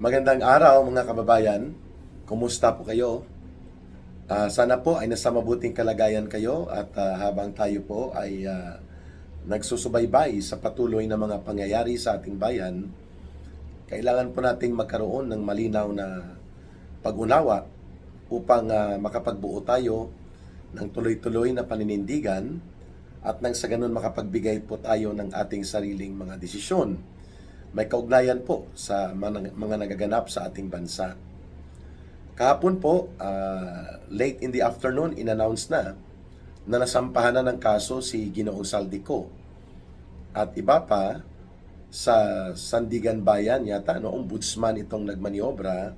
Magandang araw mga kababayan. Kumusta po kayo? Sana po ay nasa mabuting kalagayan kayo at habang tayo po ay nagsusubaybay sa patuloy na mga pangyayari sa ating bayan, kailangan po nating magkaroon ng malinaw na pag-unawa upang makapagbuo tayo ng tuloy-tuloy na paninindigan at nang sa ganun makapagbigay po tayo ng ating sariling mga desisyon. May kaugnayan po sa mga nagaganap sa ating bansa. Kahapon po, late in the afternoon, in-announce na nasampahan na ng kaso si Ginoong Saldico. At iba pa, sa Sandigan Bayan yata, ombudsman itong nagmaniobra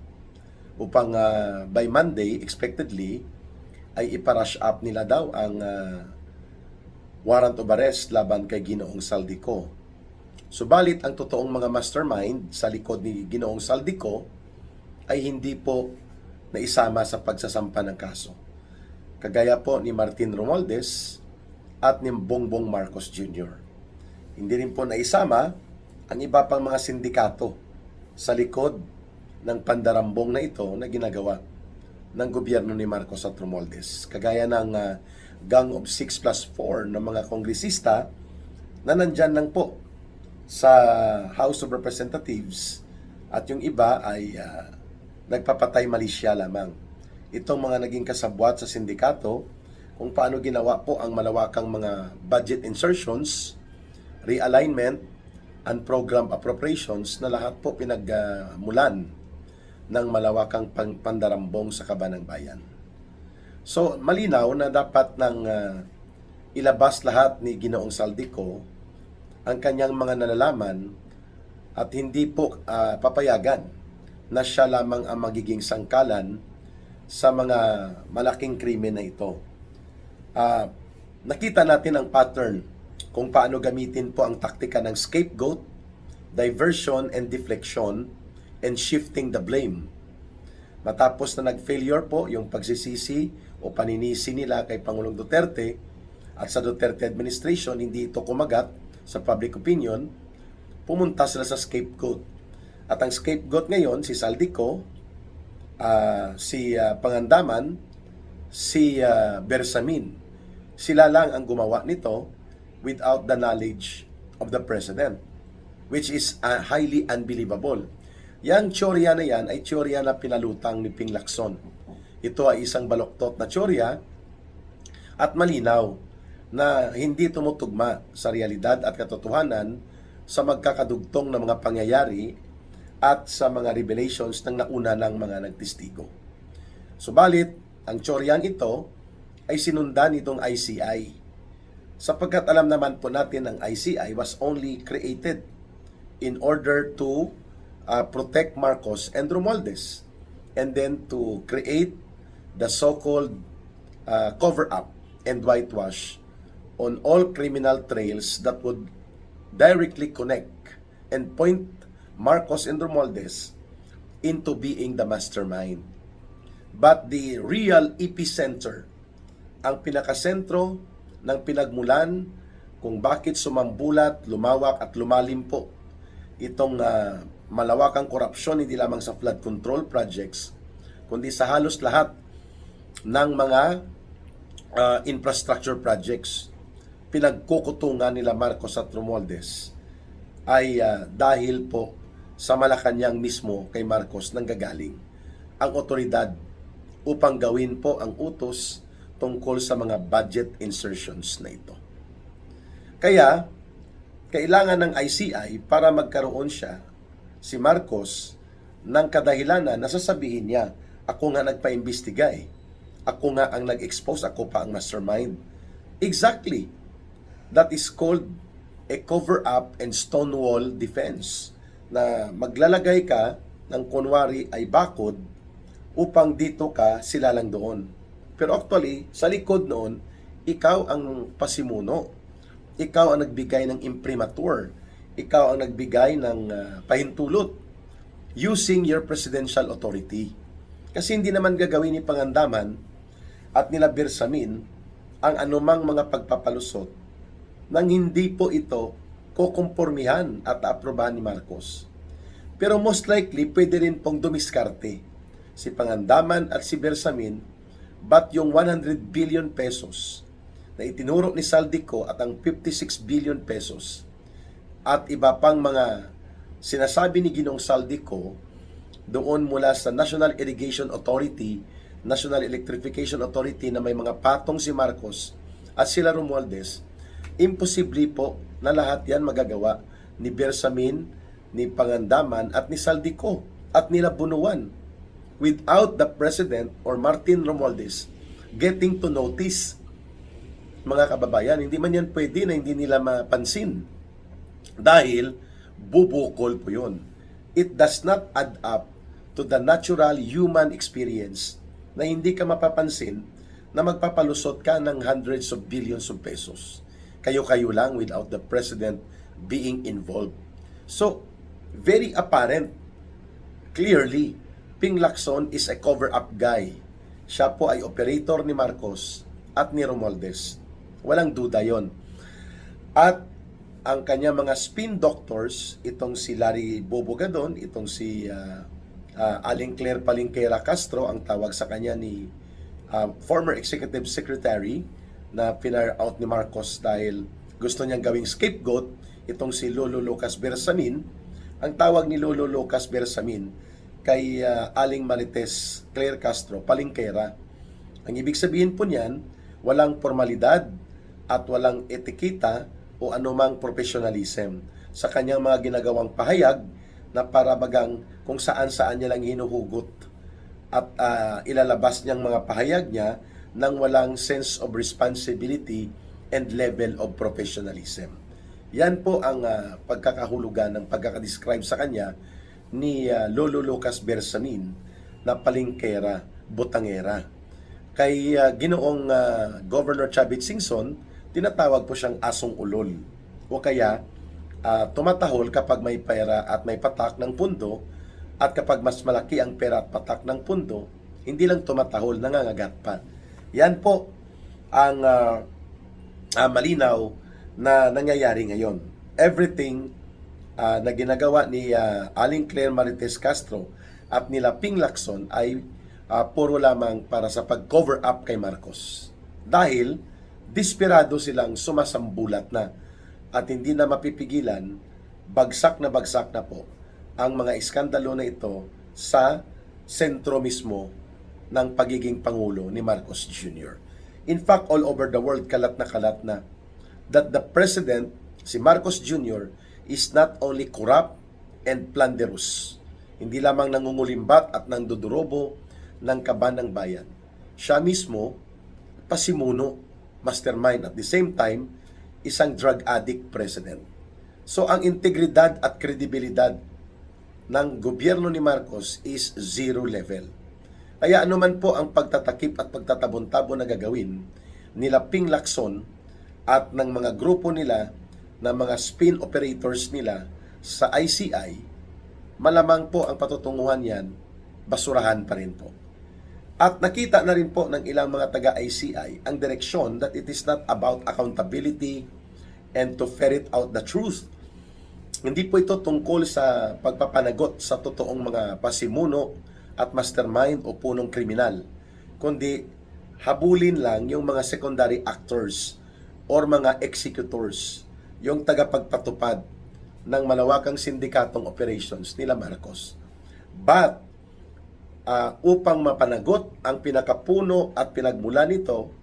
upang by Monday, expectedly, ay iparush up nila daw ang warrant of arrest laban kay Ginoong Saldico. Subalit ang totoong mga mastermind sa likod ni Ginoong Saldico ay hindi po naisama sa pagsasampa ng kaso. Kagaya po ni Martin Romualdez at ni Bongbong Marcos Jr. Hindi rin po naisama ang iba pang mga sindikato sa likod ng pandarambong na ito na ginagawa ng gobyerno ni Marcos at Romualdez. Kagaya ng Gang of 6+4 ng mga kongresista na nandyan lang po sa House of Representatives at yung iba ay nagpapatay malisya lamang. Itong mga naging kasabwat sa sindikato kung paano ginawa po ang malawakang mga budget insertions, realignment, and program appropriations na lahat po pinagmulan ng malawakang pandarambong sa kaban ng bayan. So, malinaw na dapat nang ilabas lahat ni Ginoong Saldico ang kanyang mga nalalaman at hindi po papayagan na siya lamang ang magiging sangkalan sa mga malaking krimen na ito. Nakita natin ang pattern kung paano gamitin po ang taktika ng scapegoat, diversion and deflection, and shifting the blame. Matapos na nag-failure po yung pagsisisi o paninisi nila kay Pangulong Duterte at sa Duterte administration, hindi ito kumagat sa public opinion, pumunta sila sa scapegoat. At ang scapegoat ngayon, si Saldico, si Pangandaman, si Bersamin. Sila lang ang gumawa nito without the knowledge of the President, which is highly unbelievable. Yang teorya na yan ay teorya na pinalutang ni Ping Lacson. Ito ay isang baloktot na teorya at malinaw na hindi tumutugma sa realidad at katotohanan sa magkakadugtong na mga pangyayari at sa mga revelations ng nauna ng mga nagtestigo. Subalit, ang tsoryang ito ay sinundan nitong ICI. Sapagkat alam naman po natin ang ICI was only created in order to protect Marcos and Romualdez and then to create the so-called cover-up and whitewash on all criminal trails that would directly connect and point Marcos and Romualdez into being the mastermind. But the real epicenter, ang pinakasentro ng pinagmulan kung bakit sumambulat, lumawak at lumalim po itong malawakang korupsyon hindi lamang sa flood control projects, kundi sa halos lahat ng mga infrastructure projects pinagkukutungan nila Marcos at Romualdez ay dahil po sa Malacanang mismo kay Marcos nanggagaling ang otoridad upang gawin po ang utos tungkol sa mga budget insertions na ito. Kaya, kailangan ng ICI para magkaroon siya, si Marcos, ng kadahilanan na sasabihin niya, ako nga nagpa-imbestiga ako nga ang nag-expose, ako pa ang mastermind. Exactly. That is called a cover-up and stonewall defense na maglalagay ka ng kunwari ay bakod upang dito ka sila lang doon. Pero actually, sa likod noon, ikaw ang pasimuno. Ikaw ang nagbigay ng imprimatur. Ikaw ang nagbigay ng pahintulot using your presidential authority. Kasi hindi naman gagawin ni Pangandaman at nila Bersamin ang anumang mga pagpapalusot nang hindi po ito kukumpormihan at aprobahan ni Marcos. Pero most likely, pwede rin pong dumiskarte si Pangandaman at si Bersamin, but yung 100 billion pesos na itinuro ni Saldico at ang 56 billion pesos at iba pang mga sinasabi ni Ginong Saldico doon mula sa National Irrigation Authority, National Electrification Authority na may mga patong si Marcos at sila Romualdez, imposible po na lahat yan magagawa ni Bersamin, ni Pangandaman at ni Saldico at nila Bunuan without the President or Martin Romualdez getting to notice. Mga kababayan, hindi man yan pwede na hindi nila mapansin dahil bubukol po yun. It does not add up to the natural human experience na hindi ka mapapansin na magpapalusot ka ng hundreds of billions of pesos. Kayo-kayo lang without the President being involved. So, very apparent, clearly, Ping Lacson is a cover-up guy. Siya po ay operator ni Marcos at ni Romualdez. Walang duda yon. At ang kanya mga spin doctors, itong si Larry Bobogadon, itong si Aling Claire Palinquera Castro, ang tawag sa kanya ni former executive secretary na pinar out ni Marcos dahil gusto niyang gawing scapegoat, itong si Lolo Lucas Bersamin. Ang tawag ni Lolo Lucas Bersamin kay Aling Marites Claire Castro Palinquera. Ang ibig sabihin po niyan, walang formalidad at walang etiketa o anumang professionalism sa kanyang mga ginagawang pahayag na para bagang kung saan-saan niya lang hinuhugot at ilalabas niyang mga pahayag niya nang walang sense of responsibility and level of professionalism. Yan po ang pagkakahulugan ng pagkakadescribe sa kanya ni Lolo Lucas Bersamin na Palinquera, Botangera. Kay Ginoong Governor Chavit Singson, tinatawag po siyang asong ulol. O kaya, tumatahol kapag may pera at may patak ng pundo, at kapag mas malaki ang pera at patak ng pundo, hindi lang tumatahol, nangangagat pa. Yan po ang malinaw na nangyayari ngayon. Everything na ginagawa ni Aling Claire Marites Castro at nila Ping Lacson ay puro lamang para sa pag-cover up kay Marcos. Dahil desperado silang sumasambulat na at hindi na mapipigilan, bagsak na po ang mga iskandalo na ito sa sentro mismo ng pagiging Pangulo ni Marcos Jr. In fact, all over the world, kalat na that the President, si Marcos Jr., is not only corrupt and plunderous. Hindi lamang nangungulimbat at nangdudurobo ng kaban ng bayan. Siya mismo, pasimuno, mastermind, at the same time, isang drug addict president. So, ang integridad at kredibilidad ng gobyerno ni Marcos is zero level. Kaya anuman po ang pagtatakip at pagtatabon-tabon na gagawin nila Ping Lacson at ng mga grupo nila na mga spin operators nila sa ICI, malamang po ang patutunguhan yan, basurahan pa rin po. At nakita na rin po ng ilang mga taga-ICI ang direksyon that it is not about accountability and to ferret out the truth. Hindi po ito tungkol sa pagpapanagot sa totoong mga pasimuno at mastermind o punong kriminal, kundi habulin lang yung mga secondary actors or mga executors, yung tagapagpatupad ng malawakang sindikatong operations nila Marcos. But, upang mapanagot ang pinakapuno at pinagmula nito,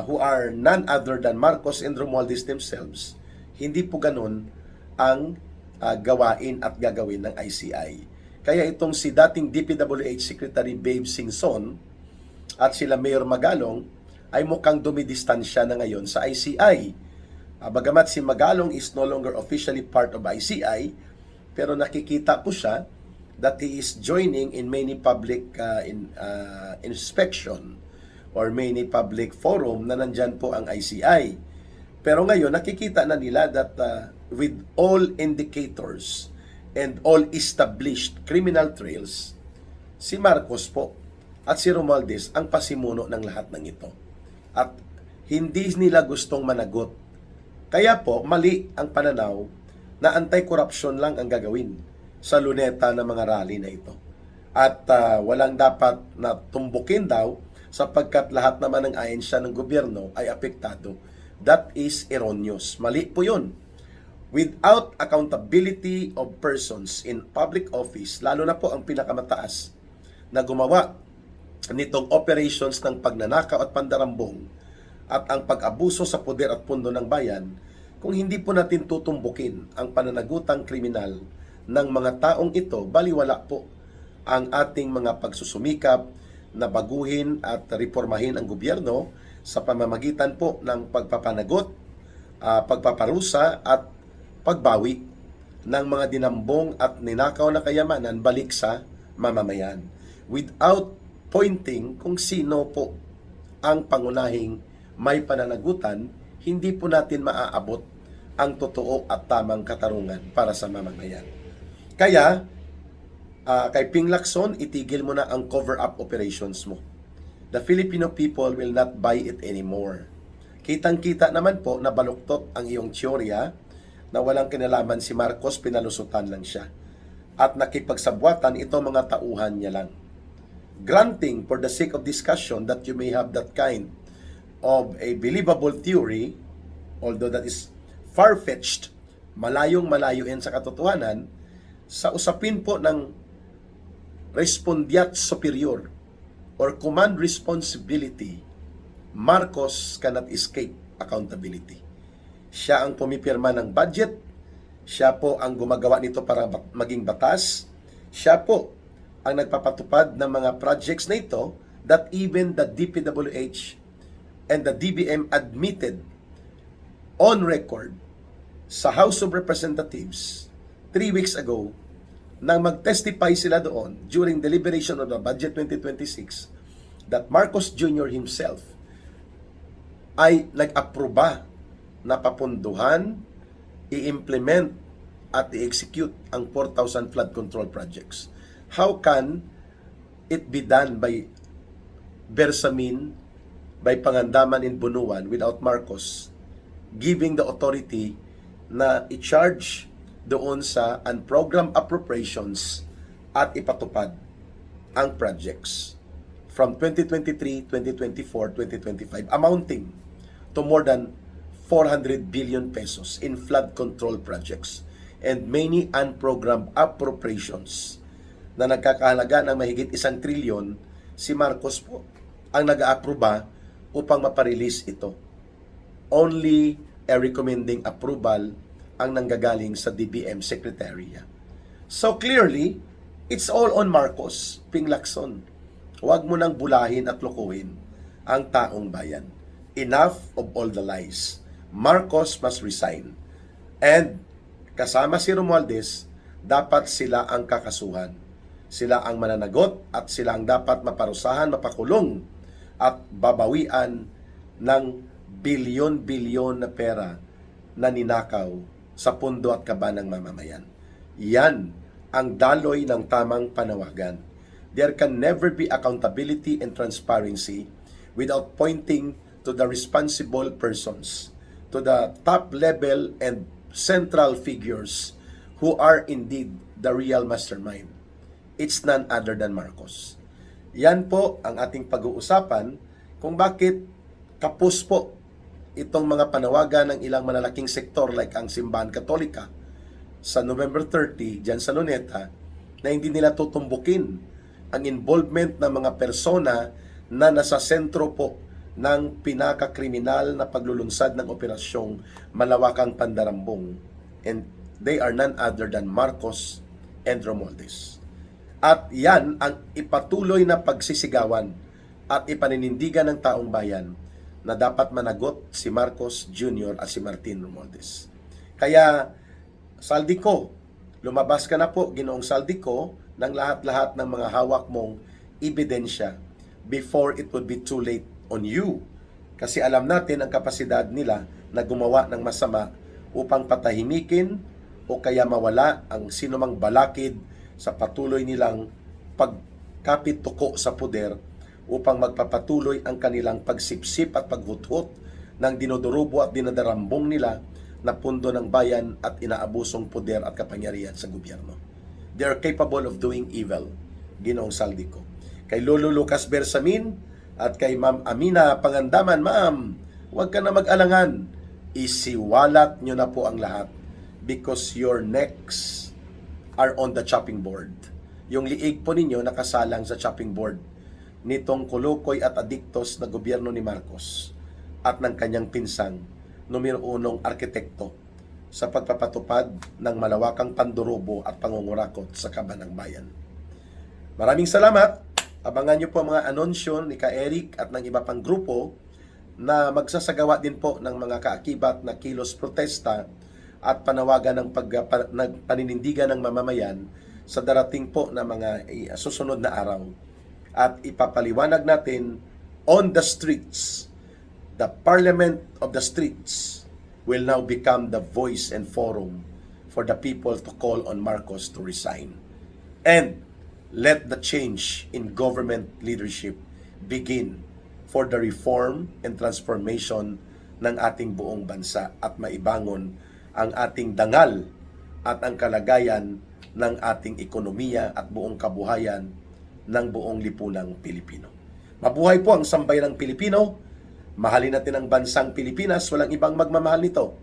who are none other than Marcos and Romualdez themselves, hindi po ganun ang gawain at gagawin ng ICI. Kaya itong si dating DPWH Secretary Babe Singson at sila Mayor Magalong ay mukhang dumidistansya na ngayon sa ICI. Bagamat si Magalong is no longer officially part of ICI, pero nakikita po siya that he is joining in many public inspection or many public forum na nandyan po ang ICI. Pero ngayon, nakikita na nila that with all indicators and all established criminal trails, si Marcos po at si Romualdez ang pasimuno ng lahat ng ito. At hindi nila gustong managot. Kaya po, mali ang pananaw na anti-corruption lang ang gagawin. sa luneta ng mga rally na ito. At walang dapat na tumbukin daw sapagkat lahat naman ng ahensya ng gobyerno ay apektado. That is erroneous. Mali po yun. Without accountability of persons in public office, lalo na po ang pinakamataas na gumawa nitong operations ng pagnanakaw at pandarambong at ang pag-abuso sa poder at pundo ng bayan, kung hindi po natin tutumbukin ang pananagutang kriminal ng mga taong ito, baliwala po ang ating mga pagsusumikap na baguhin at reformahin ang gobyerno sa pamamagitan po ng pagpapanagot, pagpaparusa at pagbawi ng mga dinambong at ninakaw na kayamanan balik sa mamamayan. Without pointing kung sino po ang pangunahing may pananagutan, hindi po natin maaabot ang totoo at tamang katarungan para sa mamamayan. Kaya, kay Ping Lacson, itigil mo na ang cover-up operations mo. The Filipino people will not buy it anymore. Kitang-kita naman po na baluktot ang iyong teorya na walang kinalaman si Marcos, pinalusutan lang siya. At nakipagsabwatan ito mga tauhan niya lang. Granting for the sake of discussion that you may have that kind of a believable theory, although that is far-fetched, malayong-malayoin sa katotohanan, sa usapin po ng respondeat superior or command responsibility, Marcos cannot escape accountability. Siya ang pumipirma ng budget, siya po ang gumagawa nito para maging batas, siya po ang nagpapatupad ng mga projects na ito that even the DPWH and the DBM admitted on record sa House of Representatives 3 weeks ago nang mag-testify sila doon during deliberation of the Budget 2026 that Marcos Jr. himself ay nag-aproba na papunduhan, i-implement at i-execute ang 4,000 flood control projects. How can it be done by Bersamin, by Pangandaman in Bunuan without Marcos giving the authority na i-charge doon sa unprogrammed appropriations at ipatupad ang projects from 2023, 2024, 2025 amounting to more than 400 billion pesos in flood control projects and many unprogrammed appropriations na nagkakahalaga ng mahigit 1 trilyon. Si Marcos po ang nag-aaproba upang maparelease ito. Only a recommending approval ang nanggagaling sa DBM Secretariat. So clearly, it's all on Marcos, Ping Lacson. Huwag mo nang bulahin at lokohin ang taong bayan. Enough of all the lies. Marcos must resign. And kasama si Romualdez, dapat sila ang kakasuhan. Sila ang mananagot at sila ang dapat maparusahan, mapakulong at babawian ng bilyon-bilyon na pera na ninakaw sa pundo at kaba ng mamamayan. Yan ang daloy ng tamang panawagan. There can never be accountability and transparency without pointing to the responsible persons, to the top level and central figures who are indeed the real mastermind. It's none other than Marcos. Yan po ang ating pag-uusapan kung bakit kapos po itong mga panawagan ng ilang malalaking sektor like ang Simbahan Katolika sa November 30 dyan sa Luneta na hindi nila tutumbukin ang involvement ng mga persona na nasa sentro po ng pinakakriminal na paglulunsad ng operasyong malawakang pandarambong, and they are none other than Marcos and Romualdez. At yan ang ipatuloy na pagsisigawan at ipaninindigan ng taong bayan na dapat managot si Marcos Jr. at si Martin Romualdez. Kaya, Saldico, lumabas ka na po, Ginoong Saldico, ng lahat-lahat ng mga hawak mong ebidensya before it would be too late on you. Kasi alam natin ang kapasidad nila na gumawa ng masama upang patahimikin o kaya mawala ang sinumang balakid sa patuloy nilang pagkapit-tuko sa poder upang magpapatuloy ang kanilang pagsipsip at paghuthot ng dinodurubo at dinadarambong nila na pundo ng bayan at inaabusong poder at kapangyarihan sa gobyerno. they are capable of doing evil. Ginoong saldi ko. Kay Lolo Lucas Bersamin at kay Ma'am Amina Pangandaman, ma'am, huwag ka na mag-alangan. Isiwalat nyo na po ang lahat because your necks are on the chopping board. Yung liig po ninyo nakasalang sa chopping board nitong kulukoy at adiktos na gobyerno ni Marcos at ng kanyang pinsang numero 1 arkitekto sa pagpapatupad ng malawakang pandurubo at pangungurakot sa kaban ng bayan. Maraming salamat. Abangan nyo po mga anunsyo ni Ka Eric at ng iba pang grupo na magsasagawa din po ng mga kaakibat na kilos protesta at panawagan ng paninindigan ng mamamayan sa darating po na mga susunod na araw. At ipapaliwanag natin on the streets, the parliament of the streets will now become the voice and forum for the people to call on Marcos to resign. And let the change in government leadership begin for the reform and transformation ng ating buong bansa at maibangon ang ating dangal at ang kalagayan ng ating ekonomiya at buong kabuhayan ng buong lipunang Pilipino. Mabuhay po ang sambayanang Pilipino. Mahalin natin ang bansang Pilipinas. Walang ibang magmamahal nito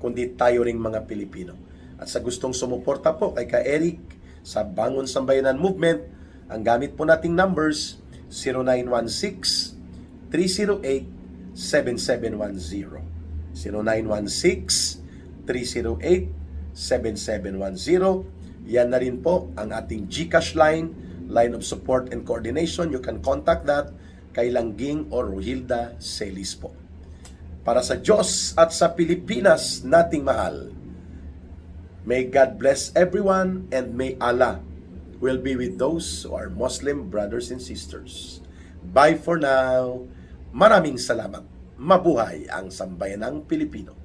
kundi tayo ring mga Pilipino. At sa gustong sumuporta po kay Ka Eric sa Bangon Sambayanan Movement, ang gamit po nating numbers 0916-308-7710. 0916-308-7710. Yan na rin po ang ating GCash line of support and coordination. You can contact that kay Langging or Rohilda Celis po. Para sa Diyos at sa Pilipinas nating mahal, may God bless everyone and may Allah will be with those who are Muslim brothers and sisters. Bye for now. Maraming salamat. Mabuhay ang sambayanang Pilipino.